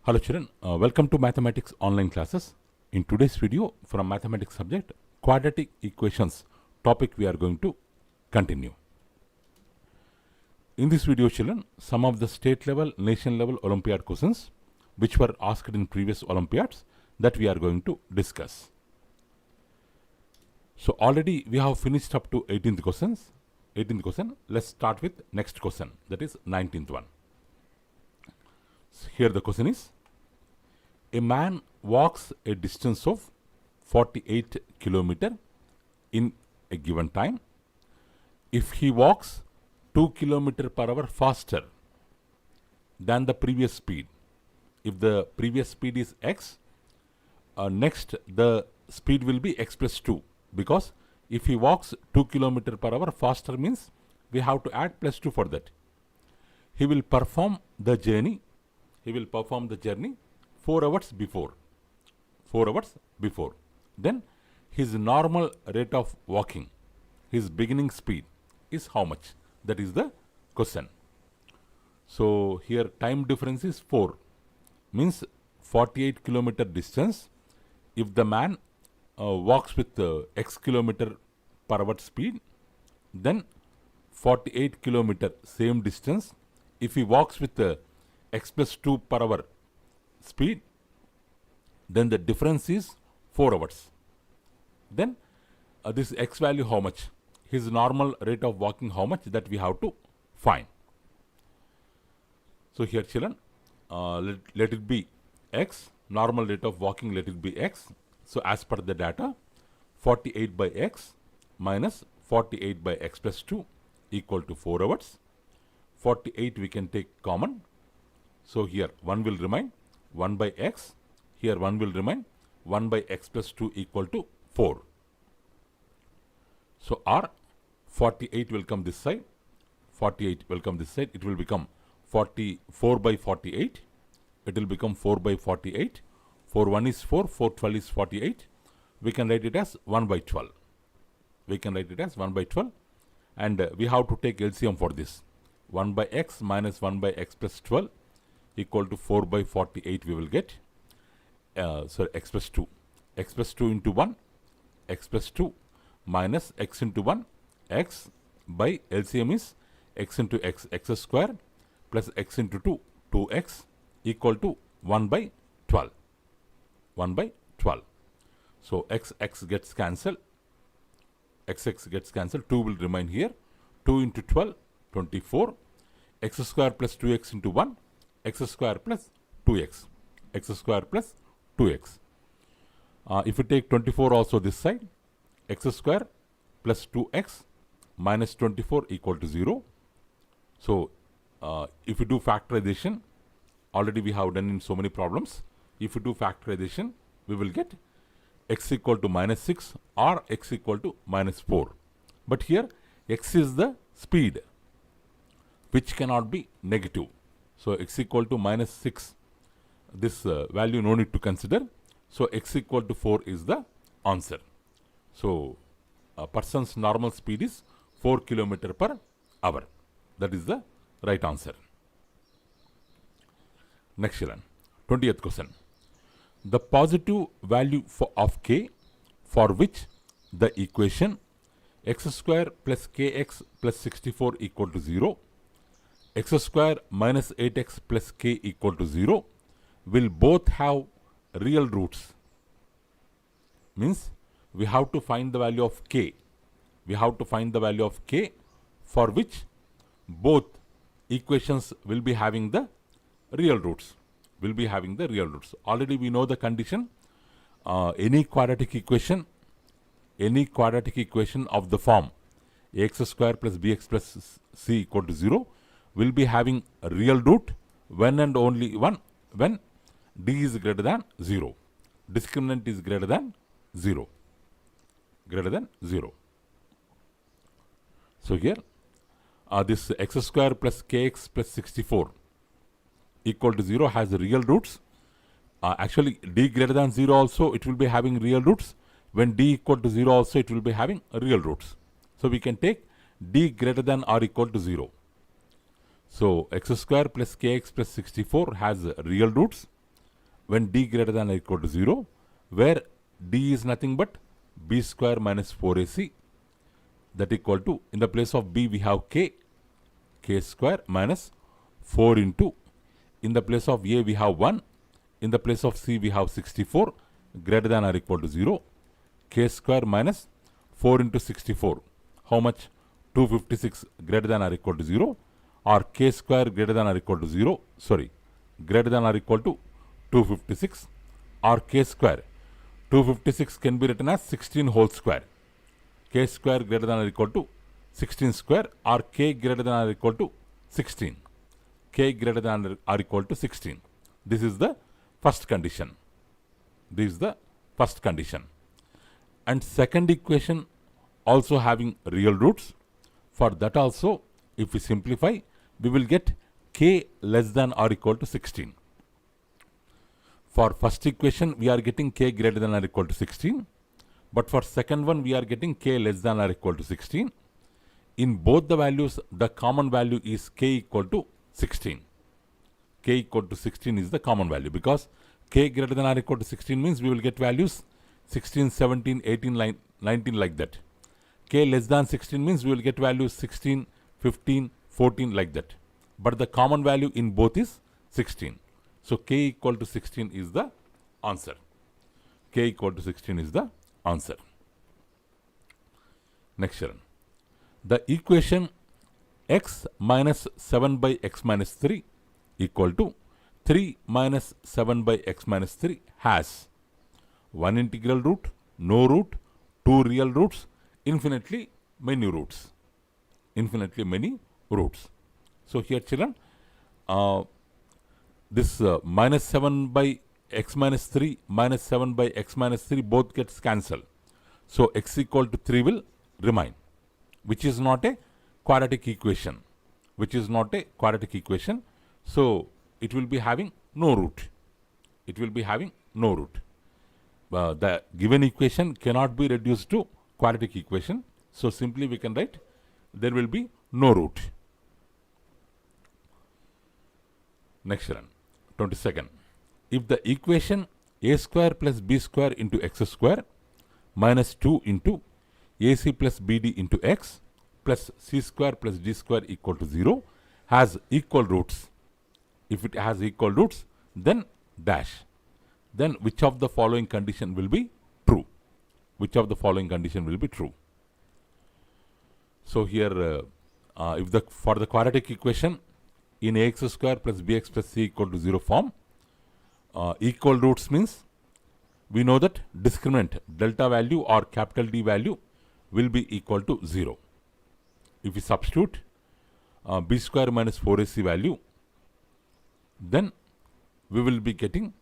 Hello children, welcome to mathematics online classes. In today's video from mathematics subject quadratic equations topic we are going to continue. In this video children, some of the state level, nation level Olympiad questions which were asked in previous Olympiads that we are going to discuss. So already we have finished up to 18th questions. 18th question, let's start with next question, that is 19th one. So here the question is, a man walks a distance of 48 kilometer in a given time. If he walks 2 kilometer per hour faster than the previous speed, if the previous speed is x, next the speed will be x plus 2, because if he walks 2 kilometer per hour faster means we have to add plus 2 for that. He will perform the journey 4 hours before. 4 hours before. Then his normal rate of walking, his beginning speed is how much? That is the question. So here time difference is 4, means 48 kilometer distance. If the man walks with x kilometer per hour speed, then 48 kilometer same distance. If he walks with x plus 2 per hour speed, then the difference is 4 hours. Then this x value how much? His normal rate of walking how much? That we have to find. So here children, let it be x, normal rate of walking let it be x. So as per the data, 48 by x minus 48 by x plus 2 equal to 4 hours. 48 we can take common. So here 1 will remain, 1 by x, here 1 will remain, 1 by x plus 2 equal to 4. So R 48 will come this side, 48 will come this side, it will become 44 by 48, it will become 4 by 48, 4 1 is 4, 4 12 is 48, we can write it as 1 by 12, we can write it as 1 by 12, and we have to take LCM for this. 1 by x minus 1 by x plus 12 equal to 4 by 48 we will get, sorry, x plus 2 into 1, x plus 2 minus x into 1, x by LCM is x into x, x square plus x into 2, 2x equal to 1 by 12, 1 by 12. So x gets cancelled, x gets cancelled, 2 will remain here, 2 into 12, 24, x square plus 2x into 1, x square plus 2x, x square plus 2x. If you take 24 also this side, x square plus 2x minus 24 equal to 0. So if you do factorization, already we have done in so many problems, if you do factorization, we will get x equal to minus 6 or x equal to minus 4. But here x is the speed which cannot be negative. So x equal to minus 6, this value no need to consider. So x equal to 4 is the answer. So a person's normal speed is 4 kilometer per hour. That is the right answer. Next children, 20th question. The positive value of k for which the equation x square plus kx plus 64 equal to 0, x square minus 8x plus k equal to 0 will both have real roots. Means we have to find the value of k. We have to find the value of k for which both equations will be having the real roots. Already we know the condition. Any quadratic equation of the form ax square plus bx plus c equal to 0 will be having a real root when and only when d is greater than 0. Discriminant is greater than 0. So here this x square plus kx plus 64 equal to 0 has real roots. Actually d greater than 0 also it will be having real roots. When d equal to 0 also it will be having real roots. So we can take d greater than or equal to 0. So x square plus kx plus 64 has real roots. when d greater than or equal to 0, where d is nothing but b square minus 4ac, that equal to, in the place of b we have k square minus 4 into, in the place of a we have 1, in the place of c we have 64, greater than or equal to 0, k square minus 4 into 64, how much? 256 greater than or equal to 0, or k square greater than or equal to 0, greater than or equal to 256, or k square. 256 can be written as 16 whole square. K square greater than or equal to 16 square, or k greater than or equal to 16. K greater than or equal to 16. This is the first condition. This is the first condition. And second equation also having real roots. For that also, if we simplify, we will get k less than or equal to 16. For first equation, we are getting k greater than or equal to 16. But for second one, we are getting k less than or equal to 16. In both the values, the common value is k equal to 16. K equal to 16 is the common value, because k greater than or equal to 16 means we will get values 16, 17, 18, 19 like that. K less than 16 means we will get values 16, 15, 14 like that. But the common value in both is 16. So k equal to 16 is the answer. K equal to 16 is the answer. Next one. The equation x minus 7 by x minus 3 equal to 3 minus 7 by x minus 3 has one integral root, no root, two real roots, infinitely many roots. Infinitely many roots. So here children, this minus 7 by x minus 3 minus 7 by x minus 3 both gets cancelled. So x equal to 3 will remain, which is not a quadratic equation. Which is not a quadratic equation. So it will be having no root. It will be having no root. The given equation cannot be reduced to quadratic equation. So simply we can write there will be no root. Next one, 22nd. If the equation a square plus b square into x square minus 2 into ac plus bd into x plus c square plus d square equal to 0 has equal roots. If it has equal roots, then dash. Then which of the following condition will be true? Which of the following condition will be true? So here, if for the quadratic equation in ax square plus bx plus c equal to 0 form, equal roots means we know that discriminant delta value or capital D value will be equal to 0. If we substitute b square minus 4ac value, then we will be getting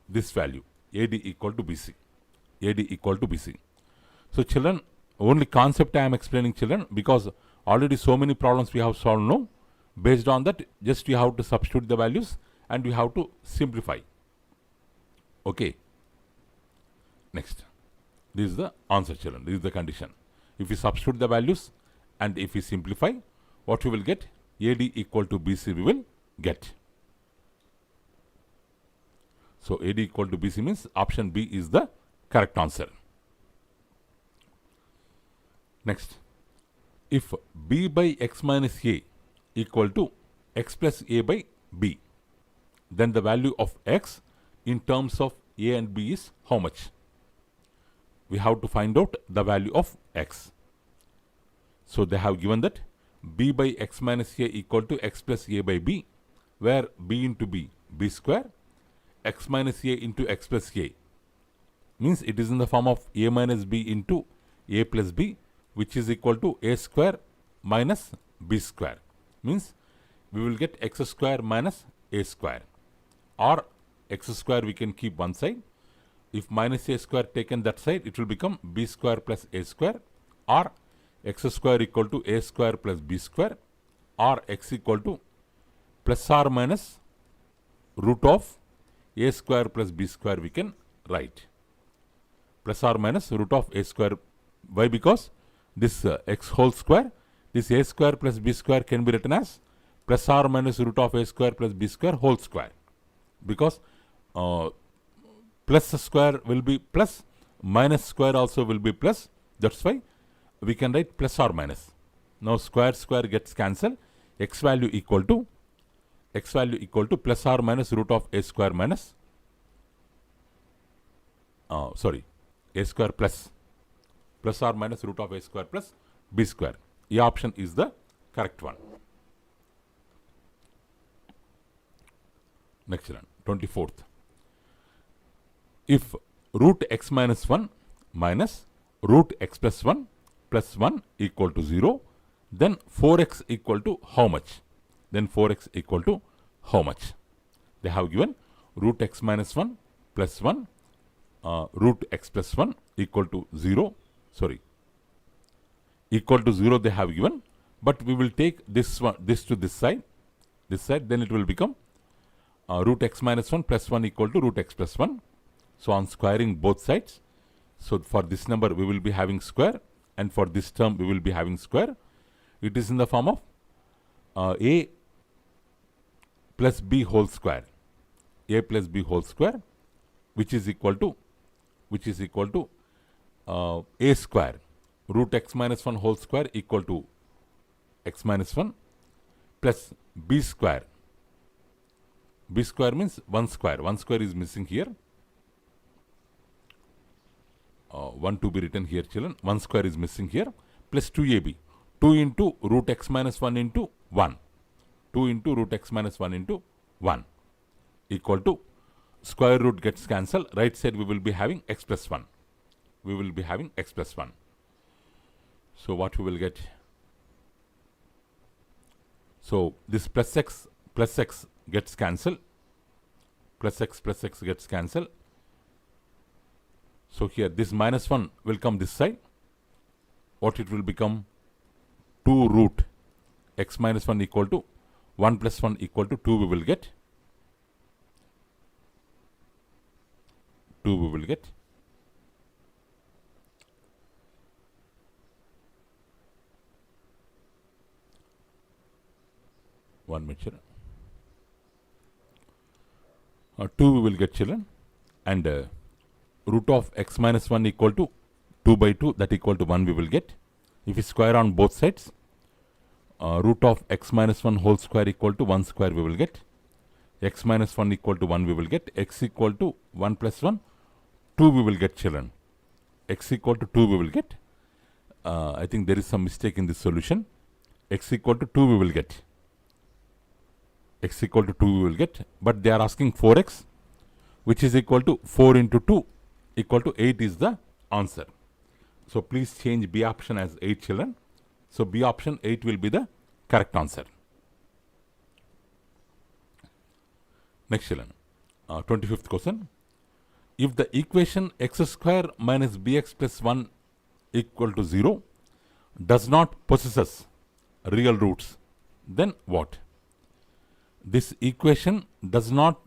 this value AD equal to BC. AD equal to BC. So children, only concept I am explaining children, because already so many problems we have solved now. Based on that, just you have to substitute the values and you have to simplify. Okay. Next. This is the answer children. This is the condition. If we substitute the values and if we simplify, what we will get? AD equal to BC we will get. So AD equal to BC means option B is the correct answer. Next. If B by x minus A equal to x plus A by B, then the value of x in terms of A and B is how much? We have to find out the value of x. So they have given that B by x minus A equal to x plus A by B, where B into B, B square, x minus A into x plus A, means it is in the form of A minus B into A plus B, which is equal to A square minus B square. Means we will get x square minus A square, or x square we can keep one side. If minus A square taken that side, it will become B square plus A square, or x square equal to A square plus B square, or x equal to plus or minus root of A square plus B square we can write. Plus or minus root of A square. Why? Because this x whole square, this A square plus B square can be written as plus or minus root of A square plus B square whole square. Because plus square will be plus, minus square also will be plus. That's why we can write plus or minus. Now square gets cancelled. X value equal to plus or minus root of a square minus a square plus or minus root of a square plus b square. A option is the correct one. Next one, 24th. If root x minus 1 minus root x plus 1 equal to 0, then 4x equal to how much? Then 4x equal to how much? They have given root x minus 1 plus 1 root x plus 1 equal to 0. Equal to 0 they have given, but we will take this to this side, then it will become root x minus 1 plus 1 equal to root x plus 1. So on squaring both sides, so for this number we will be having square, and for this term we will be having square. It is in the form of a plus b whole square, which is equal to a square. Root x minus 1 whole square equal to x minus 1 plus b square. B square means 1 square. 1 square is missing here. 1 to be written here, children. 1 square is missing here. Plus 2ab. 2 into root x minus 1 into 1. 2 into root x minus 1 into 1 equal to square root gets cancelled. Right side we will be having x plus 1. So what we will get? So this plus x gets cancelled. Plus x gets cancelled. So here this minus 1 will come this side. What it will become? 2 root x minus 1 equal to 1 plus 1 equal to 2 we will get. 2 we will get. One minute, children. 2 we will get, children, and root of x minus 1 equal to 2 by 2, that equal to 1 we will get. If we square on both sides, root of x minus 1 whole square equal to 1 square we will get. X minus 1 equal to 1 we will get. X equal to 1 plus 1, 2 we will get, children. X equal to 2 we will get. I think there is some mistake in this solution. X equal to 2 we will get. X equal to 2 we will get, but they are asking 4x, which is equal to 4 into 2 equal to 8 is the answer. So please change B option as 8, children. So B option 8 will be the correct answer. Next, children, 25th question. If the equation x square minus bx plus 1 equal to 0 does not possesses real roots, then what? This equation does not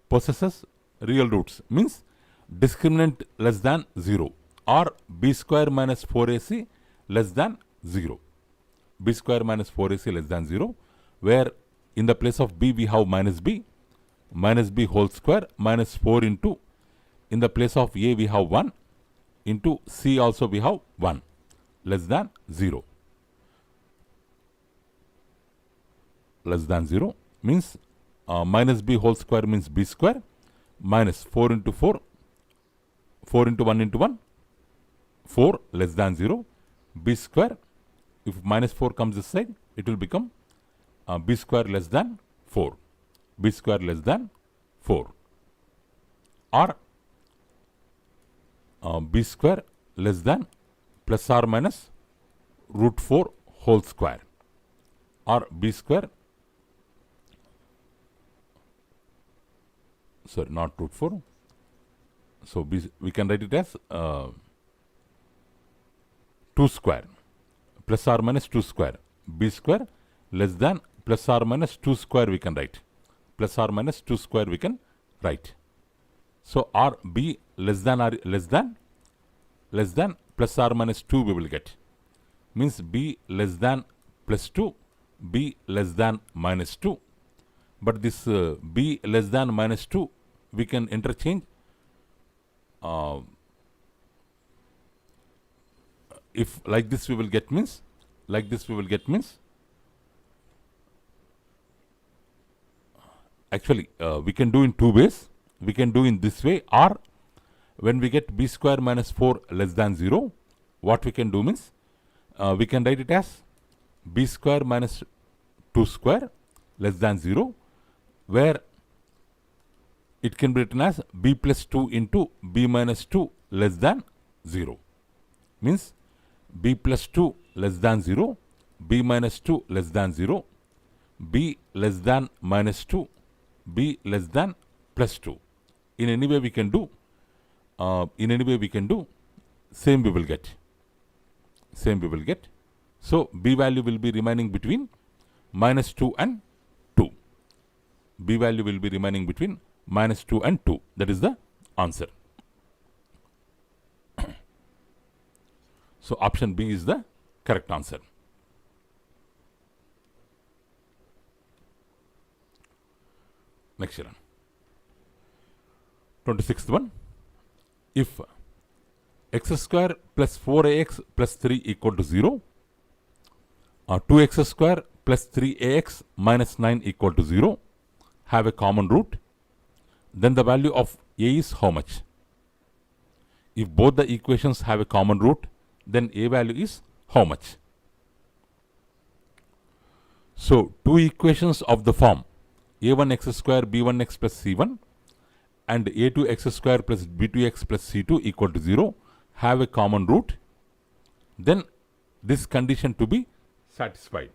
possesses real roots means discriminant less than 0, or b square minus 4ac less than 0. B square minus 4ac less than 0, where in the place of b we have minus b whole square minus 4 into, in the place of a we have 1 into c also we have 1 less than 0. Less than 0 means minus b whole square means b square minus 4 into 4, 4 into 1 into 1, 4 less than 0, b square. If minus 4 comes this side, it will become b square less than 4, b square less than 4, or b square less than plus or minus root 4 whole square, or b square, sorry, not root 4. So we can write it as 2 square plus or minus 2 square, b square less than plus or minus 2 square we can write, plus or minus 2 square we can write. So or b less than or less than plus or minus 2 we will get, means b less than plus 2, b less than minus 2, but this b less than minus 2 we can interchange if like this we will get means, like this we will get means, actually we can do in two ways. We can do in this way, or when we get b square minus 4 less than 0, what we can do means, we can write it as b square minus 2 square less than 0, where it can be written as b plus 2 into b minus 2 less than 0. Means b plus 2 less than 0, b minus 2 less than 0, b less than minus 2, b less than plus 2. In any way we can do, same we will get. So b value will be remaining between minus 2 and 2. B value will be remaining between minus 2 and 2. That is the answer. So option B is the correct answer. Next one. 26th one. If x square plus 4ax plus 3 equal to 0, 2x square plus 3ax minus 9 equal to 0 have a common root, then the value of a is how much? If both the equations have a common root, then a value is how much? So two equations of the form a1x square b1x plus c1 and a2x square plus b2x plus c2 equal to 0 have a common root, then this condition to be satisfied.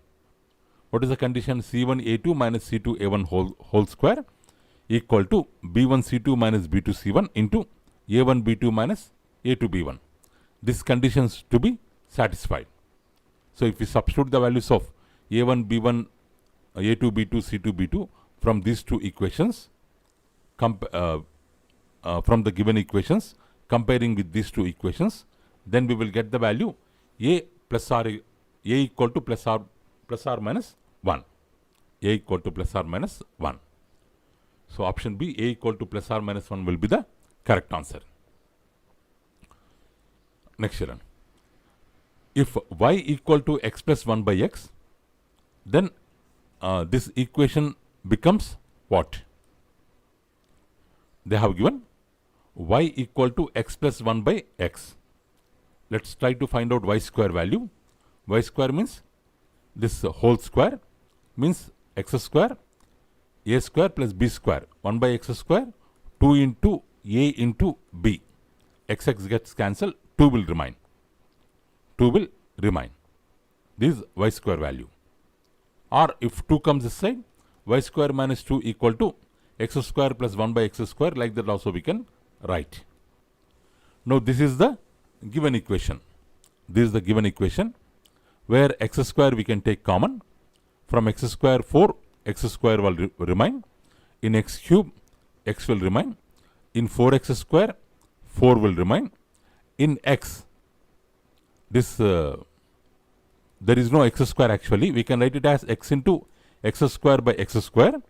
What is the condition? c1 a2 minus c2 a1 whole square equal to b1 c2 minus b2 c1 into a1 b2 minus a2 b1. This conditions to be satisfied. So if we substitute the values of a1 b1 a2 b2 c2 b2 from these two equations, from the given equations, comparing with these two equations, then we will get the value a plus or a equal to plus or minus 1. A equal to plus or minus 1. So option B, a equal to plus or minus 1 will be the correct answer. Next one. If y equal to x plus 1 by x, then this equation becomes what? They have given y equal to x plus 1 by x. Let's try to find out y square value. Y square means this whole square means x square, a square plus b square. 1 by x square, 2 into a into b. X gets cancelled, 2 will remain. 2 will remain. This is y square value. Or if 2 comes this side, y square minus 2 equal to x square plus 1 by x square, like that also we can write. Now this is the given equation. This is the given equation where x square we can take common. From x square 4, x square will remain. In x cube, x will remain. In 4x square, 4 will remain. In x, this there is no x square actually. We can write it as x into x square by x square.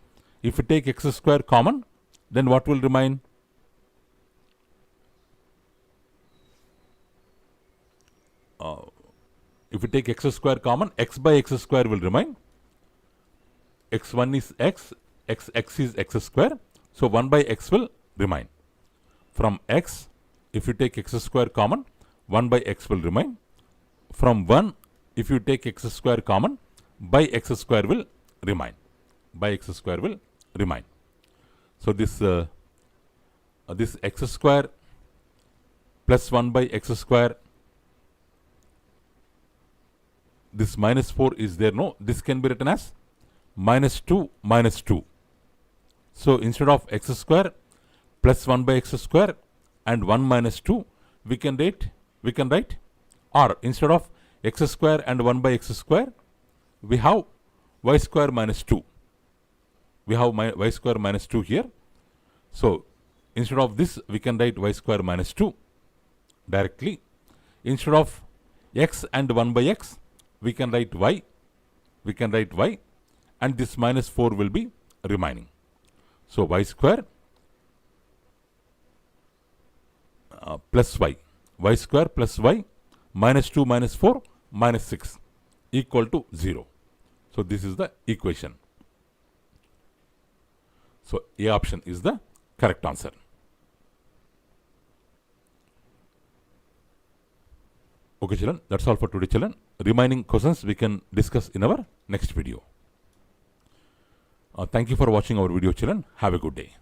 If we take x square common, then what will remain? If we take x square common, x by x square will remain. x1 is x is x square. So 1 by x will remain. From x, if you take x square common, 1 by x will remain. From 1, if you take x square common, by x square will remain. By x square will remain. So this this x square plus 1 by x square, this minus 4 is there, no? This can be written as minus 2 minus 2. So instead of x square plus 1 by x square and 1 minus 2, we can write, or instead of x square and 1 by x square, we have y square minus 2. We have y square minus 2 here. So instead of this, we can write y square minus 2 directly. Instead of x and 1 by x, we can write y. We can write y, and this minus 4 will be remaining. So y square plus y square plus y minus 2 minus 4 minus 6 equal to 0. So this is the equation. So A option is the correct answer. Okay children, that's all for today children. Remaining questions we can discuss in our next video. Thank you for watching our video children. Have a good day.